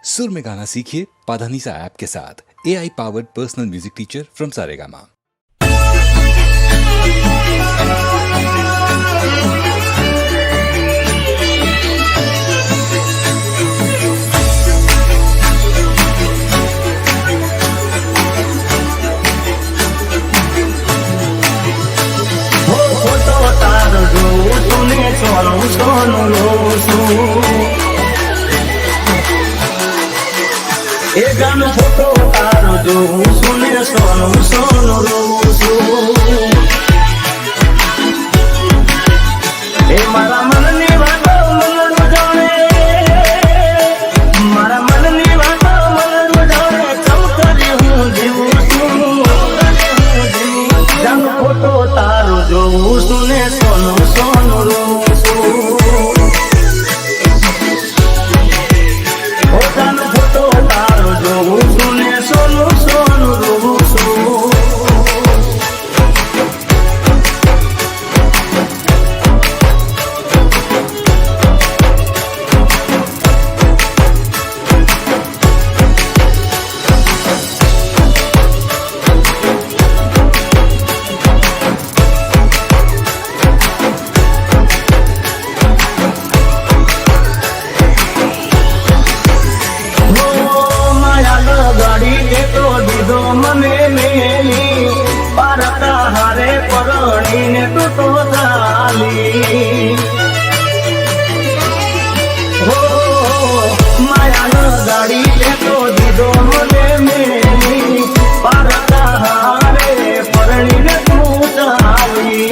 सुर में गाना सीखिए पाधानीसा ऐप के साथ AI powered personal music teacher from Saregama. એ ગાનો ફોટો તારો જોઉં સુને સોનું સોનું રોઉં છું એ મારા મનની વાતો મનનું જાણે મારા મનની વાતો મનનું જાણે ચમકરી હું જીવું છું ગાનો ફોટો તારો જોઉં સુને સોનું સોનું રોઉં છું મને મેલી પારતા હારે પરણીને તું તો ચાલી હો માયાનો ગાડી લેતો દીધો મને મેલી પારતા હારે પરણીને તું ચાલી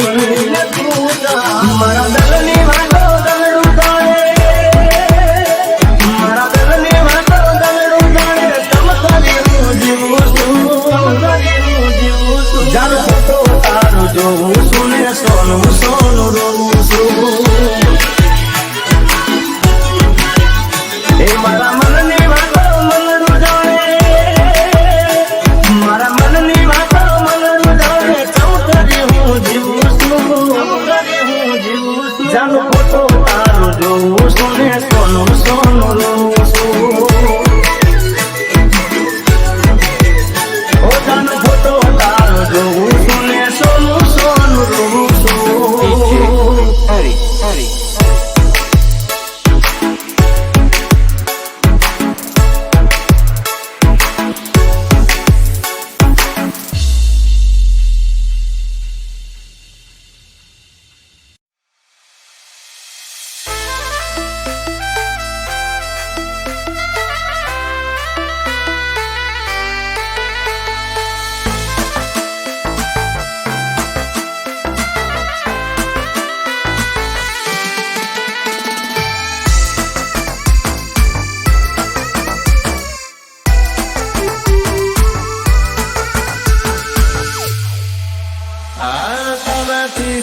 મારા દલની વાતો દલડું જાણે મારા દલની વાતો દલડું જાણે ચમકારી હું જીવું જાનો ફોટો તારો જોઉં સુને સોનું સોનું રોઉં છું એ મારા મનની વાતો મનનું જાણે મારા મનની વાતો મનનું જાણે ચમકરી હું જીવું છું જાનો ફોટો તારો જોઉં સુને સોનું સોનું રોઉં છું ઓ જાનો ફોટો તારો જોઉં સુને સોનું સોનું રોઉં છું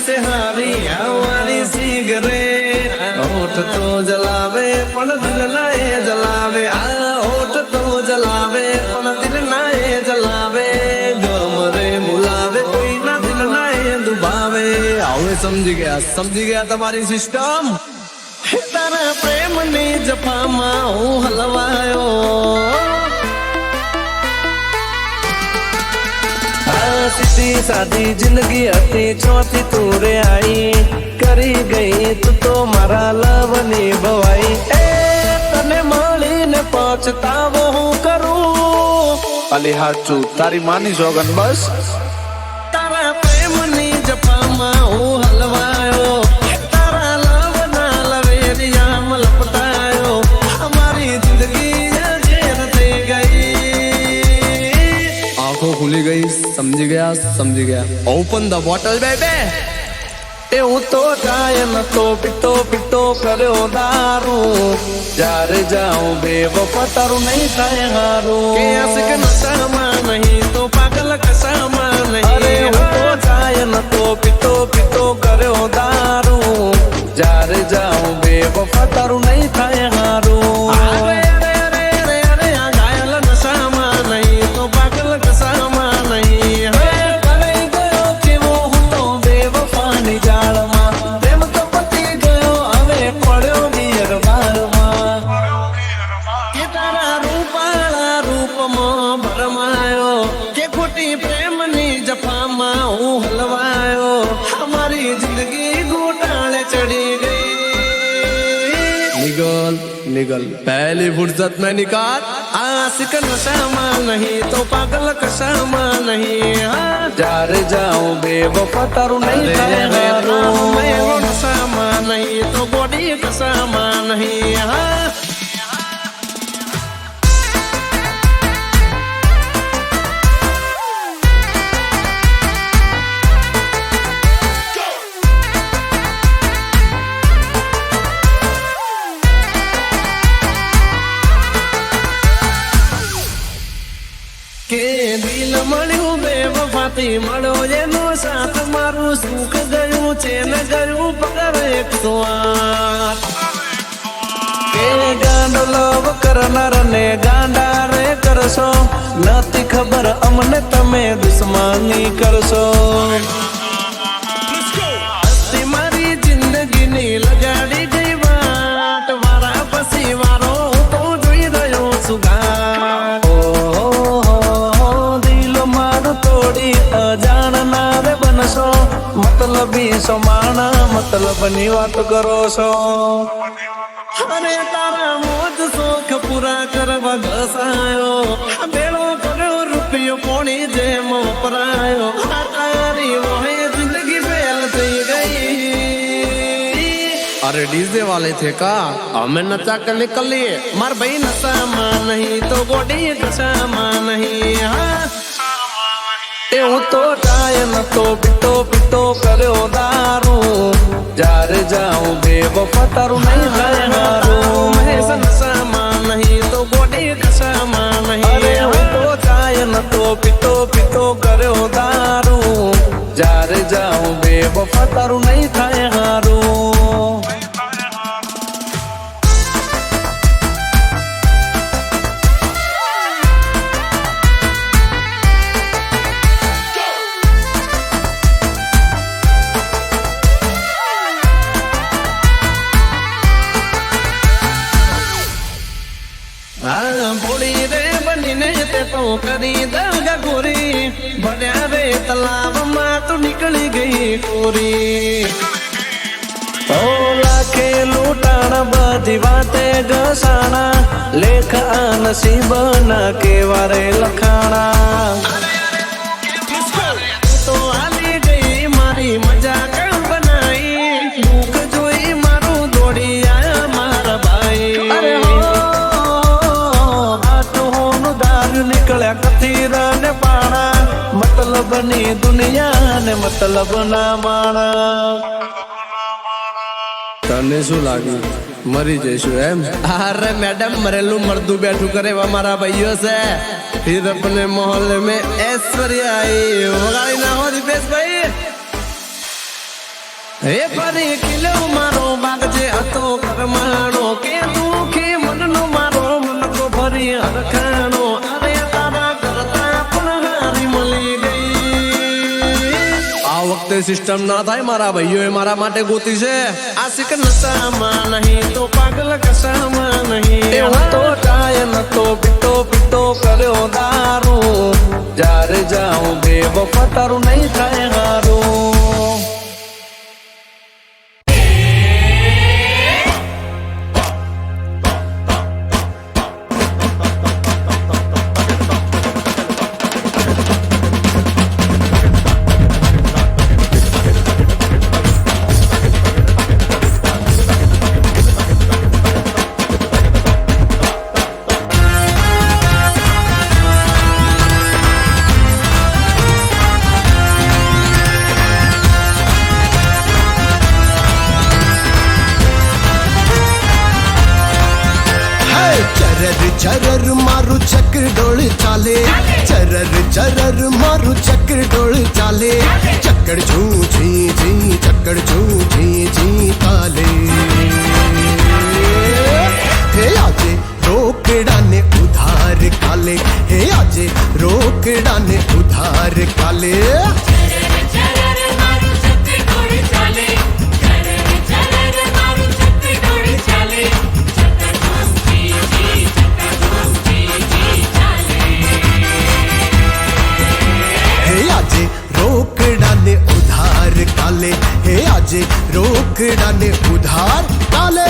से हारी हमारी सिगरेट होठ तो जलावे पण दिल नाए जलावे होठ तो जलावे पण दिल नाए जलावे गम रे बुलावे कोई ना दिल नाए दुबावे હવે સમજી ગયા તમારી સિસ્ટમ તારા પ્રેમની જફામાં હું હલવાયો सीधी सादी जिंदगी हती चौथी तू रे आई करी गई तू तो मारा लवनी बवाई ए तने माली ने पहुंचतावो हूँ करूं अली हाचू तारी मानी जोगन बस तारा प्रेम नी जपामा हूँ हलवायो तारा लवना लवेरिया मलपटायो हमारी जिंदगी जेल दे गई आंखों खुली गई समझ गया ओपन द बॉटल बेबे ए हूँ तो जाए न तो पिटो पिटो करो दारू जारे जाऊं बेवफा तारू नहीं थाए हारू के आशिक नशा नहीं तो पागल कसामा नहीं अरे हूँ तो जाए न तो पिटो पिटो करो दारू जारे जाऊं बेवफा तारू नहीं थाए हारू घायल नशा नहीं तो पागल कसामा नहीं प्रेम तो पति गयो हवे पड़ो नियर बार निकल, पहली फुर्सत में निकाल। आशिक नशा में नहीं तो पागल कशा में नहीं, जा रे जाऊं बेवफा तारू नहीं थाए हारू, मैं वो नशा में नहीं तो बॉडी कशा में नहीं। કે દિલ મળ્યું બેવફાથી મળ્યો એનો સાથ, મારું સુખ ગયું છે ને ગયું પગાર 108। કે ગાંડો લવ કરનાર ને ગાંડા રે કરશો, નથી ખબર અમને તમે દુશ્મની કરશો। હસ્તી મારી જિંદગીની લગાડી ગઈ વાટ, વારા પછી વારો હું તો જોઈ રહ્યો છું ઘાટ। અજાણનાર બનશો, મતલબી સો માણા મતલબની વાત કરો છો। અરે તારા મોજ શોખ પૂરા કરવા ઘસાયો, ભેળો કર્યો રૂપિયો પોણી જેમ વપરાયો। તારી વહે જિંદગી ફેલ થઈ ગઈ। अरे डीजे वाले थे का, हमें नचा कर निकल लिए। मार भाई नशा में नहीं तो बॉडी कशा में नहीं। હું તો ટાય નતો પીતો પીતો કર્યો દારૂ, જ્યારે જાઉં બેવફા તારું નહીં થાય હારું, મહેશ નશામાં નહીં તો બોડી કશામાં નહીં। અરે હું તો ટાય નતો પીતો પીતો કર્યો દારૂ, જ્યારે જાઉં બેવફા તારું નહીં થાય હારું। ભોળી રે બનીને તે તો કરી દગાખોરી, ભર્યા રે તલાવમાં તો નીકળી ગઈ કોરી। ઓ લાખે લૂંટાણ બધી વાતે ઘસાણા, લેખ આ નસીબના કેવા રે લખાણા। તો આલી ગઈ મારી મજાક બનાઈ, દુઃખ જોઈ મારું દોડી આયા મારા ભાઈ। અરે નીકળ્યા કથીરા ને પાણા, મતલબ ની દુનિયા ને મતલબ ના માણા। તને શું લાગ્યું મરી જઈશું એમ? અરે મેડમ મરેલું મરદું બેઠું કરે અમારા ભાઈઓ છે। फिर अपने मोहल्ले में ऐश्वर्या आई, वगाड़ी ना हो दीपेश भाई। हे परी किलो मारो बाग जे હતો કરમાણો, કે દુખી મનનો મારો મન કો ભરી હરખાણો। અરે તારા કરતા પણ હારી મળી ગઈ। આ વખતે સિસ્ટમ ના થાય, મારા ભાઈઓએ મારા માટે ગોતી છે। આશિક નશામાં નહીં તો પાગલ કશામાં નહીં। હું તો ટાય નતો પીતો પીતો કર્યો દારૂ, જ્યારે જાઉં બેવફા તારું નહીં થાય હારું। चरर मारू चक्र डोल चाले, चरर चरर मारू चक्र डोल चाले, चक्कर छू छी छी चक्कर छू छी छी ताले। हे आजे रोकड़ा ने उधार काले, हे आजे रोकड़ा ने उधार काले। रोकड़ा ने उधार काले, हे आजे रोकड़ा ने उधार काले।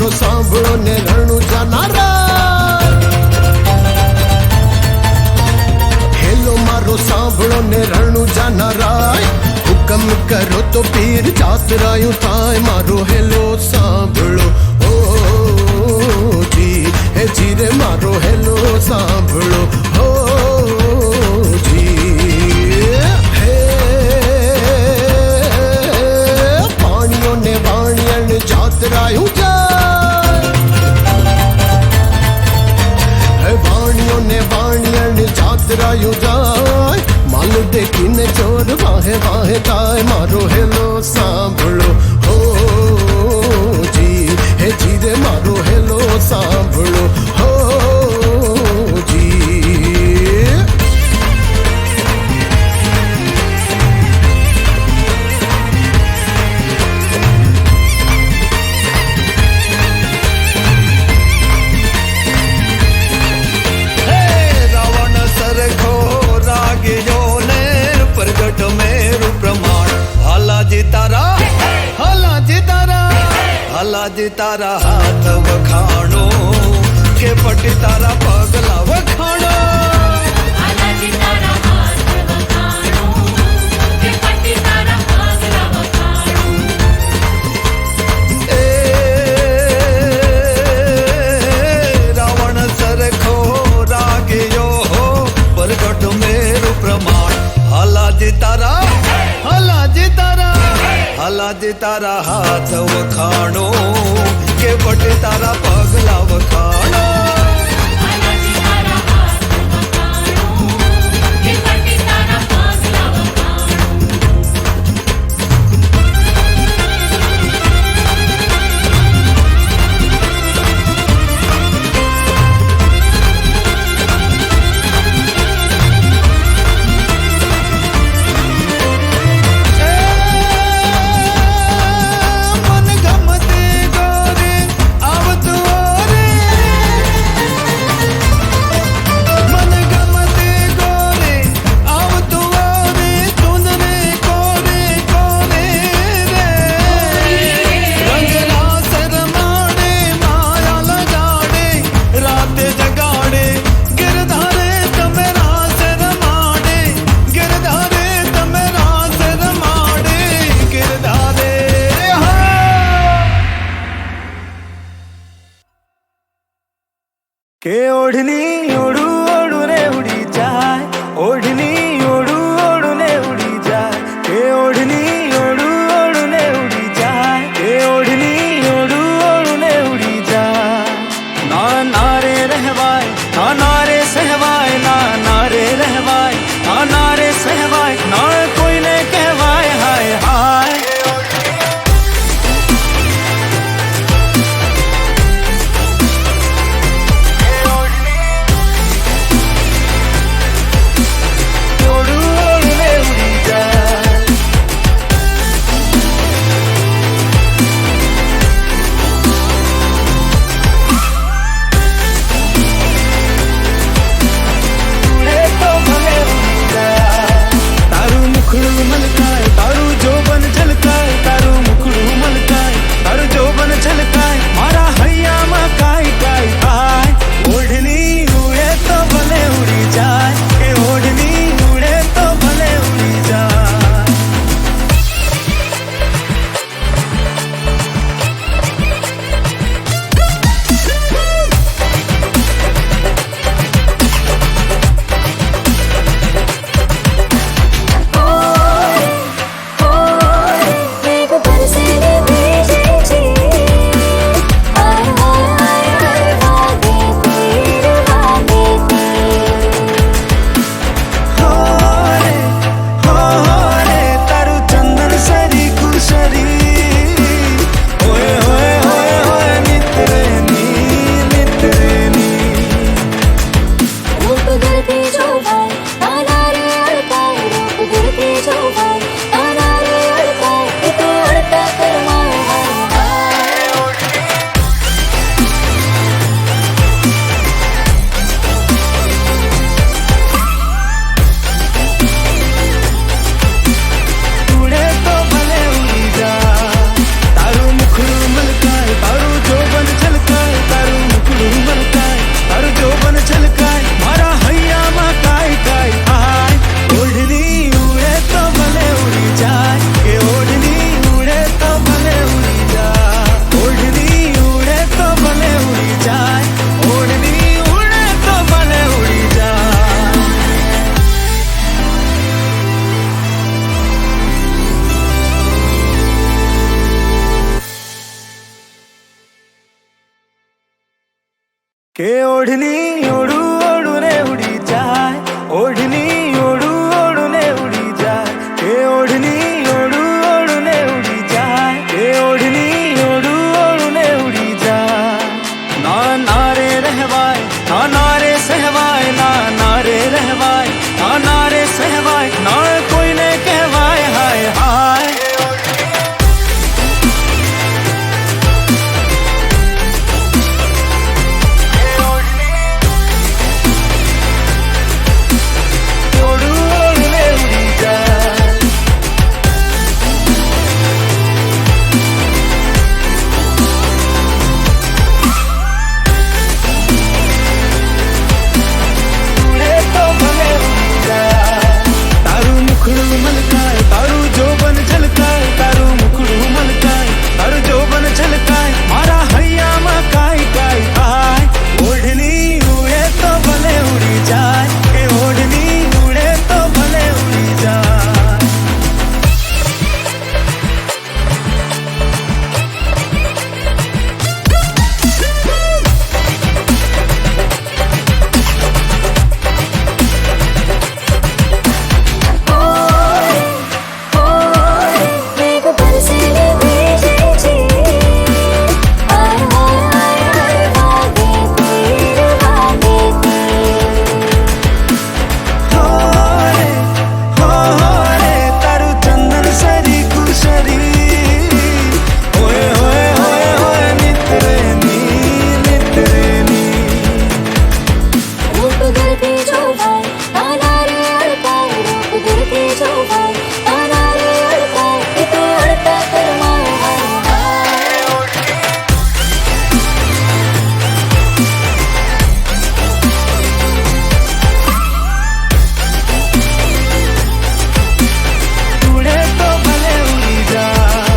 મારો સાંભળો ને રણુજા નારાય હેલો મારો સાંભળો ને રણુજા નારાય હુકમ કરો તો પીર જાતરાયું થાય મારો હેલો સાંભળો ઓ જી હે જી રે મારો હેલો સાંભળો હો જી હે પાણીઓ ને વાણિયણ જાતરાયું જાય હે વાણીઓ ને વાણિયણ જાતરાયું જાય માલ દેખીને ચોર વાહે વાહે થાય મારો હેલો સાંભળો હો જી હે જી રે મારો હેલો સાંભળો હો જી રાવણ સરખો રાગ્યો ને પ્રગટ મેરુ પ્રમાણ હાલાજી તારા હાથ વખાણો કે પટી તારા પગલા વખાણો હાલાજી તારા હાથ વખાણો કે પટી તારા પગલા વખાણો એ રાવણ સરખો રાગ્યો પ્રગટ મેરુ પ્રમાણ હાલાજી તારા હાથ વખાણો કે પટી તારા પગલા વખાણો હાલાજી તારા હાથ વખાણો કે પટી તારા પગલા વખાણો મન ગમતી ગોરી આવતું રે મન ગમતી ગોરી આવતું રે તુંદરે કોરે કોરે રે રંગના શરમાડે માયા લગાડે રાતે જગાડે ગિરધારે તમે રાસ રમાડે ગિરધારે તમે રાસ રમાડે ગિરધારે કે ઓઢની ઓઢું ઓઢું ને ઉડી જાય ઓઢની ઓઢું ઓઢું ને ઉડી જાય કે ઓઢની ઓઢું ઓઢું ને ઉડી જાય કે ઓઢની ઓઢું ઓઢું ને ઉડી જાય ના ના રે રહેવાય ના ના રે સહેવાય ના ના રે રહેવાય ના ના રે સહેવાય ના કોઈને કહેવાય હાય હાય के ओढ़नी ओढ़ू ओढ़ने उड़ी जाए, ओढ़नी ओढ़ू ओढ़ने उड़ी जाए, के ओढ़नी ओढ़ू ओढ़ने उड़ी जाए, के ओढ़नी ओढ़ू ओढ़ने उड़ी जाए। ना नारे रहवाए ना नारे सहवाए, ना नारे रहवाए ना नारे सहवाए, ना कोई ने कहवाए हाय हाय। ओढ़ू ओढ़ने उड़ी जाए, उड़े तो भले उड़ी जाए। तारू मुखड़ू मलकाए, तारू जोबन झलकाए, तारू मुखड़ू मलकाए, तारू जोबन झलकाए, मारा हैया मा काई काई आय। ओढ़नी उड़े तो भले उड़ी जाए, के ओढ़नी उड़े तो भले उड़ी जाए। मेघ बरसेले भीजेचे, हाय हाय हाय हाय वागे हो रे तारू चंदन सरी कुशरी, होए होए होए होए नितरेनी नितरेनी। रूप धरती जो भाई ताना रे अड़काए, रूप धरती जो भाई ताना रे अड़काए, इतो अड़ता करमाए हाय हाय। उड़े तो भले उड़ी जाए।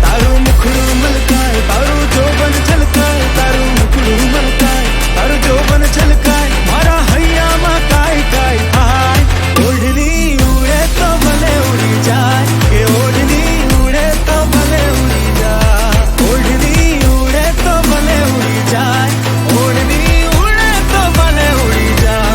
तारू मुखड़ू मलकाए, तारू जोबन झलकाए, तारू मुखड़ू मलकाए, तारू जोबन झलकाए, मारा हैया मा काई काई आय। ओढ़नी उड़े तो भले उड़ी जाए, के ओढ़नी उड़े तो भले उड़ी जाए, ओढ़नी उड़े तो भले उड़ी जाए, ओढ़नी उड़े तो भले उड़ी जाए।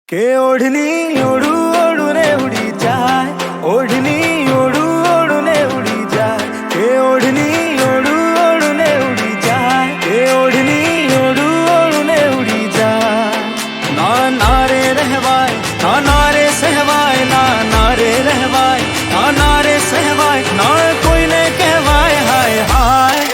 के ओढ़नी ओढ़ू ओढ़ने उड़ी जाए, ओढ़नी ओढ़ू ओढ़ने उड़ी जाए, के ओढ़नी ओढ़ू ओढ़ने उड़ी जाए, के ओढ़नी ओढ़ू ओढ़ने उड़ी जाए। ना नारे रहवाए ना नारे सहवाए, ना नारे रहवाए ना नारे सहवाए, ना कोई ने कहवाए हाय हाय।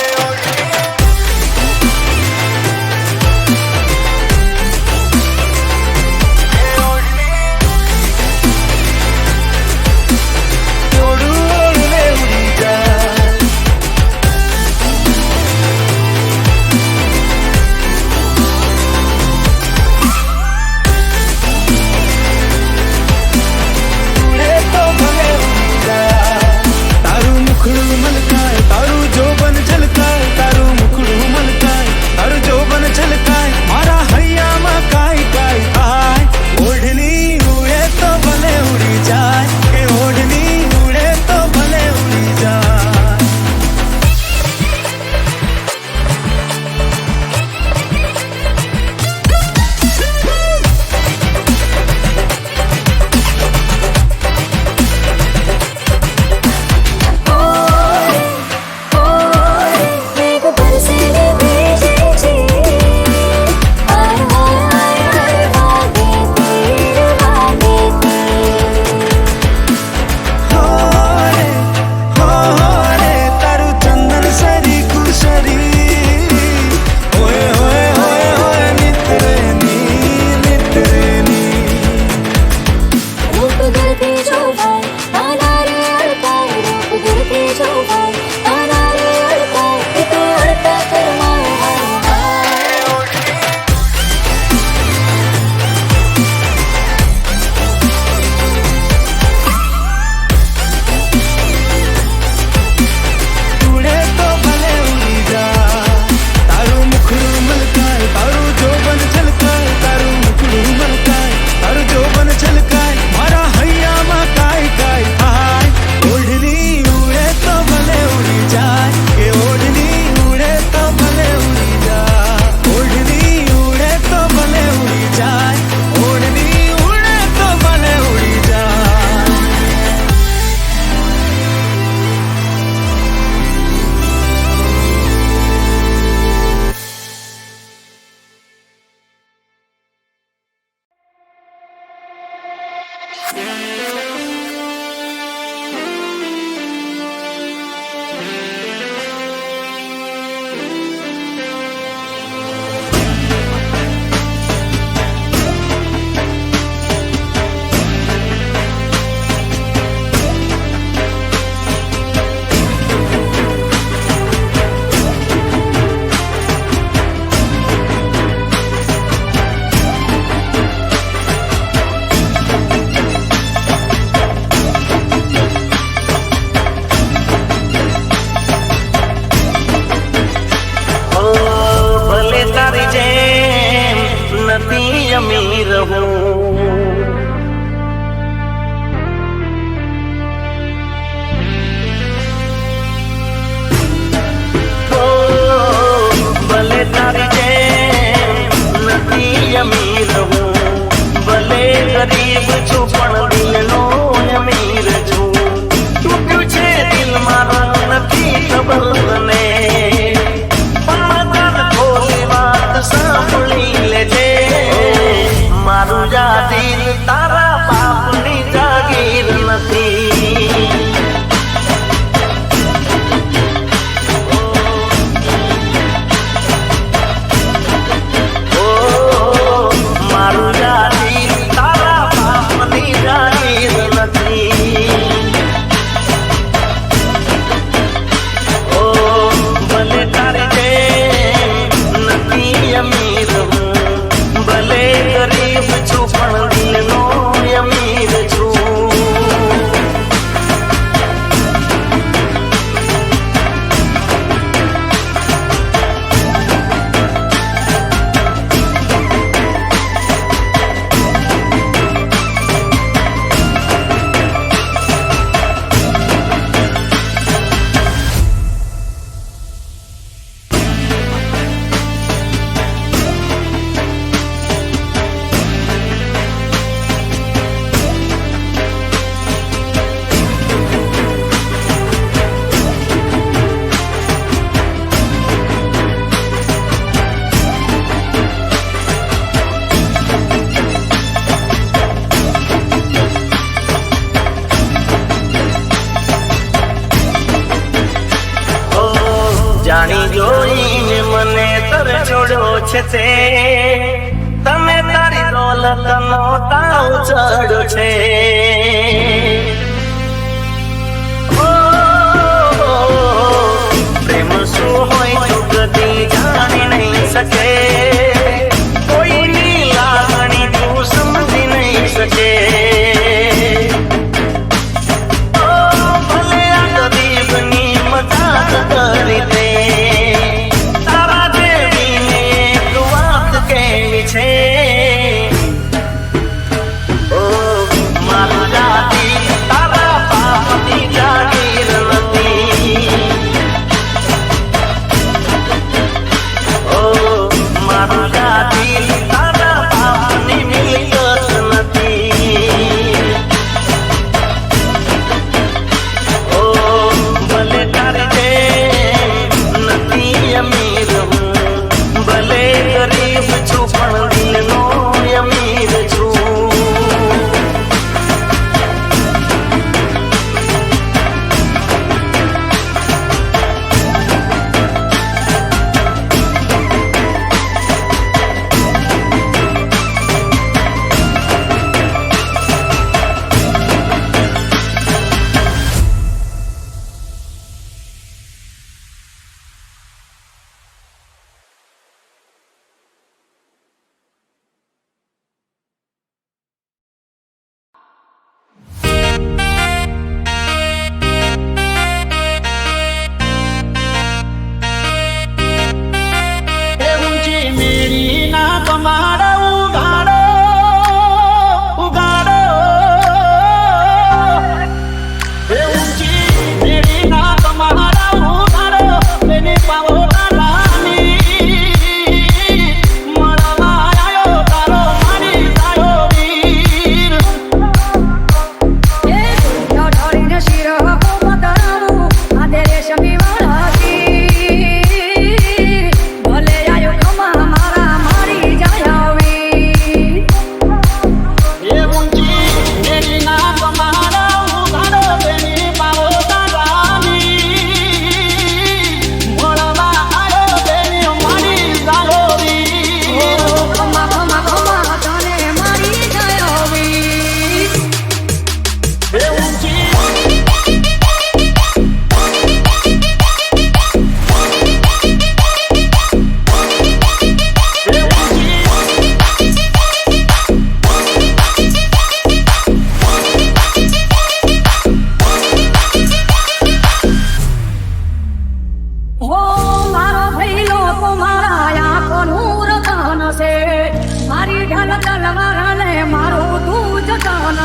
રહું. ભલે તારી જેમ નથી અમીર હું, ભલે ગરીબ છું પણ દિલનો અમીર છું. તૂટ્યું છે દિલ મારું નથી ખબર તને, પણ કાન ખોલી વાત સાંભળી લેજે. મારું જાતીર તારા બાપની જાગીર નથી. મારું જાતીર તારા બાપની જાગીર નથી. ભલે તારી જેમ નથી અમીર હું, ભલે ગરીબ છું પણ દિલનો અમીર છું. જાણી જોઈને મને તર છોડ્યો છે તે, તમે તારી દોલતનો તાવ ચડ્યો છે. પ્રેમ શું હોય તું કદી જાણી નહીં શકે, કોઈની લાગણી તું સમજી નહીં શકે. ભલે આ ગરીબની મજાક કરી દે, તારા દેવીને એક વાત કેવી છે. મારું જાતી તારા બાપની જાગીર નથી. મારું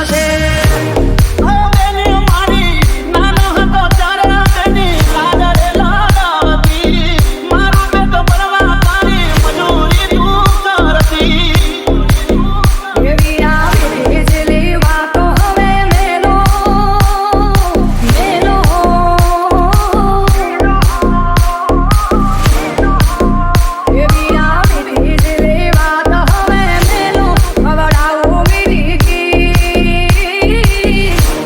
છે ઓ બેની મારી નાનો હતો ત્યારે તેની લાડરે લાડાવતી મારું બે તો પરવા તારી મજૂરી તું કરતી એવી આવી વીજળી વાતો હવે મેલો મેલો એવી આવી વીજળી વાતો હવે મેલો ખવડાવું મીઠી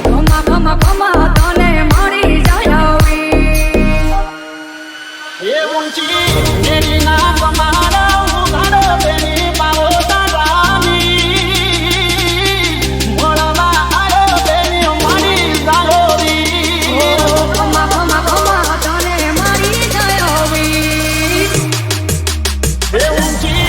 ખમા ખમા ખમા તને મળી જાય આવી એ ઊંચી એની ના તમારા ઉઘાડો બેની પાવો તારાની મોળવા આયો બેની મારી સારોરી ખમા ખમા ખમા તને મળી જાય આવી એ ઊંચી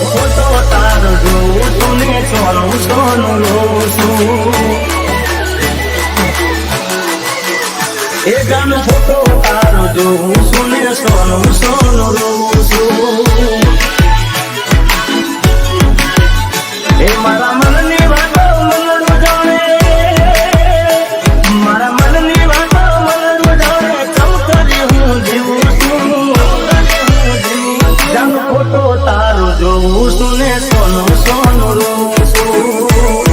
ફોટો તારો જોઉં છું ને સોનું સોનું લઉં છું એ ગાનો ફોટો તારો જોઉં છું ને સોનું સોનું લઉં છું એ મારા મનની વાતો મનનું જાણે મારા મનની વાતો મનનું જાણે ચમકરી હું જીવું છું જાનો ફોટો તારો જોઉં છું ને સોનું સોનું લઉં છું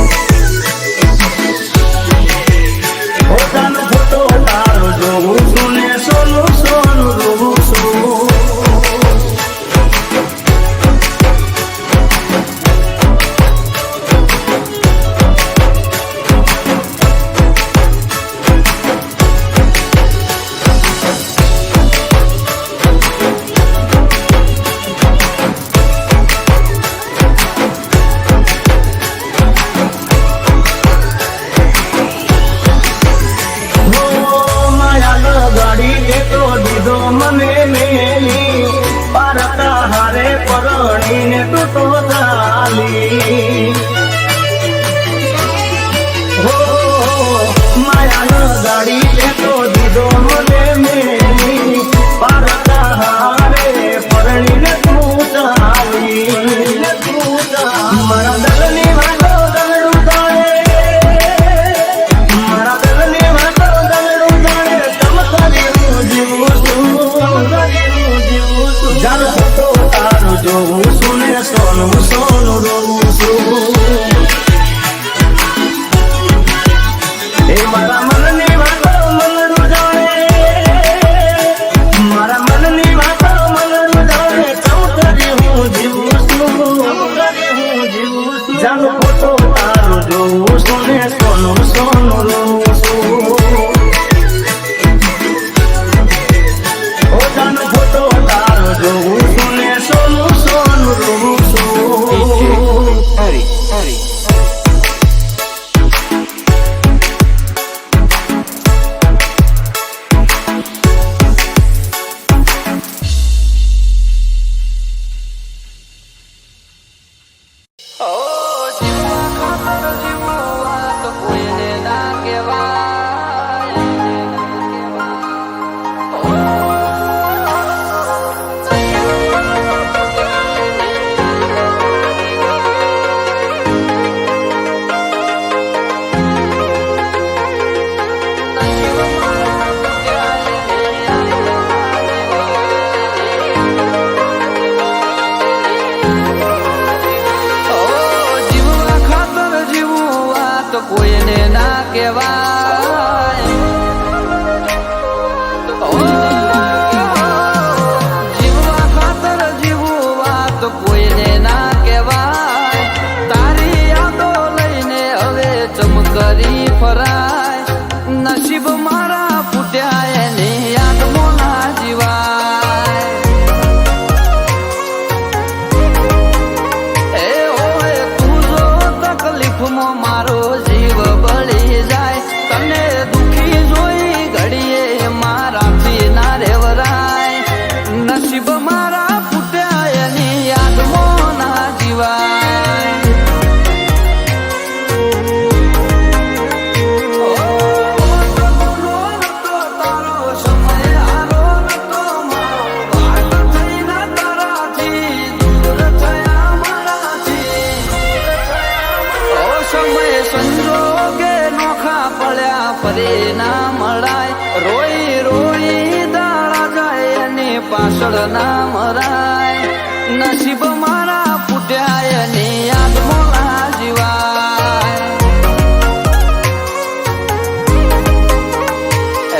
ઓ જાનો ફોટો તારો જોઉં છું ને સોનું સોનું લઉં છું માયા ગાડી દેતો દીધો મને મેલી પારતા હારે પરણીને તું તો ચાલી હો માયા ગાડી દેતો દીધો મને મેલી પારતા હારે પરણીને તું ચાલી મારા દલની વાતો દલડું જાણે મારા દલની વાતો દલડું જાણે ચમકારી હું જીવું છું જાનો ફોટો તારો જોઉં છું ને સોનું સોનું લઉં છું એ મારા મનની વાતો મનનું જાણે મારા મનની વાતો મનનું જાણે ચમકારી હું જીવું છું જાનો ફોટો તારો જોઉં છું ને સોનું સોનું લઉં છું ઓ જાનો ફોટો તારો જોઉં છું ને સોનું સોનું લઉં છું ફરાય નસીબ મારા ફૂટ્યા એની યાદ પાછળ ના મરાય નસીબ મારા ફૂટ્યા ને યાદ મોલા જીવાય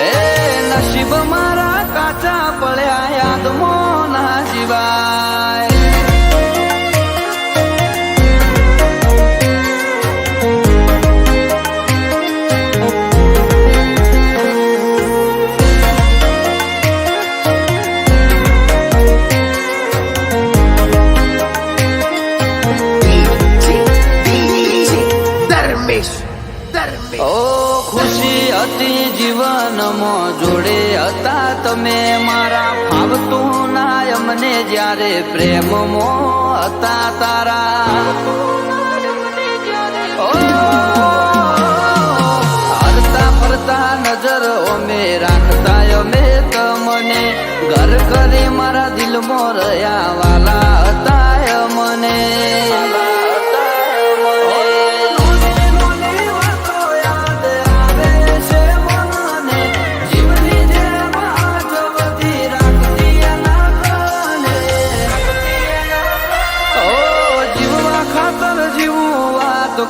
એ નસીબ મારા કાચા પડ્યા યાદ મોલા જીવાય ઓ ખુશી હતી જીવનમાં જોડે હતા તમે મારા ફાવતું ના અમને જ્યારે પ્રેમમાં હતા તારા ઓ હરતા ફરતા નજર અમે રાખતા અમે તમને ઘર કરી મારા દિલમાં રહ્યા વાલા હતા મને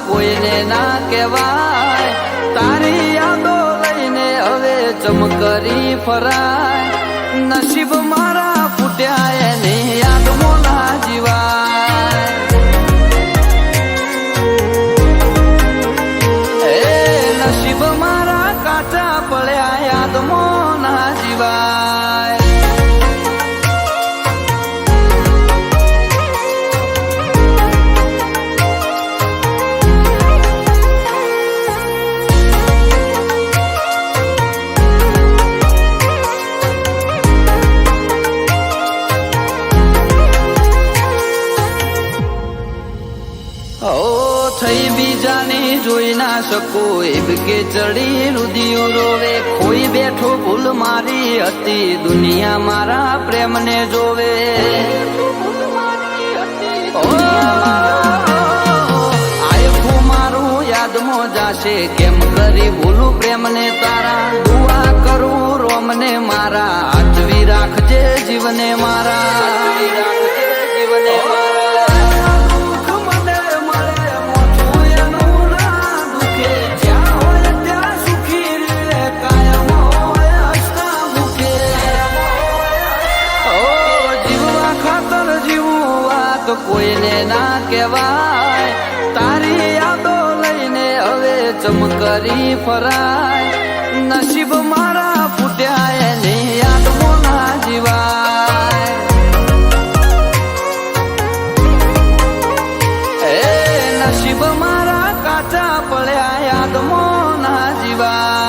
કોઈને ના કહેવાય તારી યાદો લઈને હવે ચમકરી ફરાય નસીબ મારા ફૂટ્યા એની યાદ મોલા જીવાય એ નસીબ મારા કાચા પડ્યા યાદ મોલા જીવાય થઈ બીજાની જોઈ ના શકો એમ કે ચડી રુદિયો રોવે ખોઈ બેઠો ભૂલ મારી હતી દુનિયા મારા પ્રેમને જોવે આયખું મારું યાદમાં જાશે કેમ કરી ભૂલું પ્રેમને તારા દુઆ કરું રોમને મારા હાચવી રાખજે જીવને મારા જીવને મારા કોઈને ના કહેવાય તારી યાદો લઈને હવે ચમકરી ફરાય નસીબ મારા ફૂટ્યા એની યાદ મોલા જીવાય એ નસીબ મારા કાચા પડ્યા યાદ મોલા જીવાય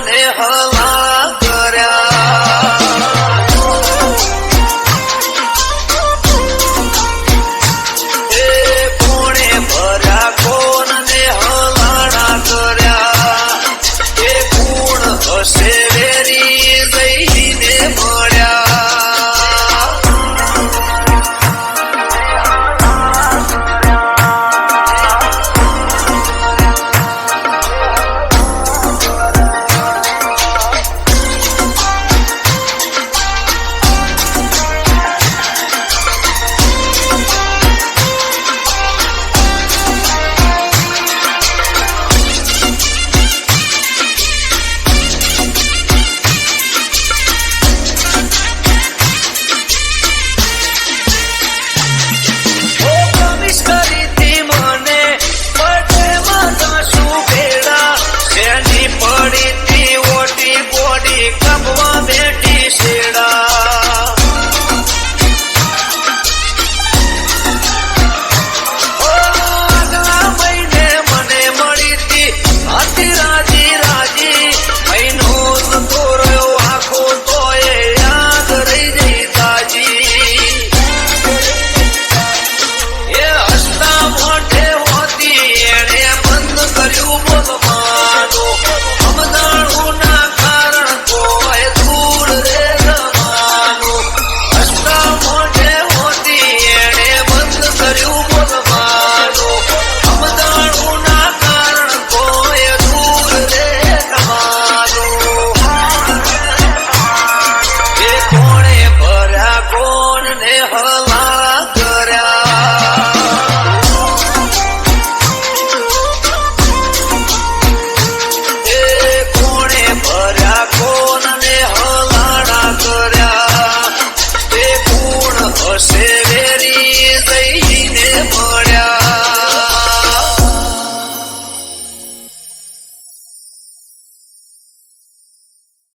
ને હવા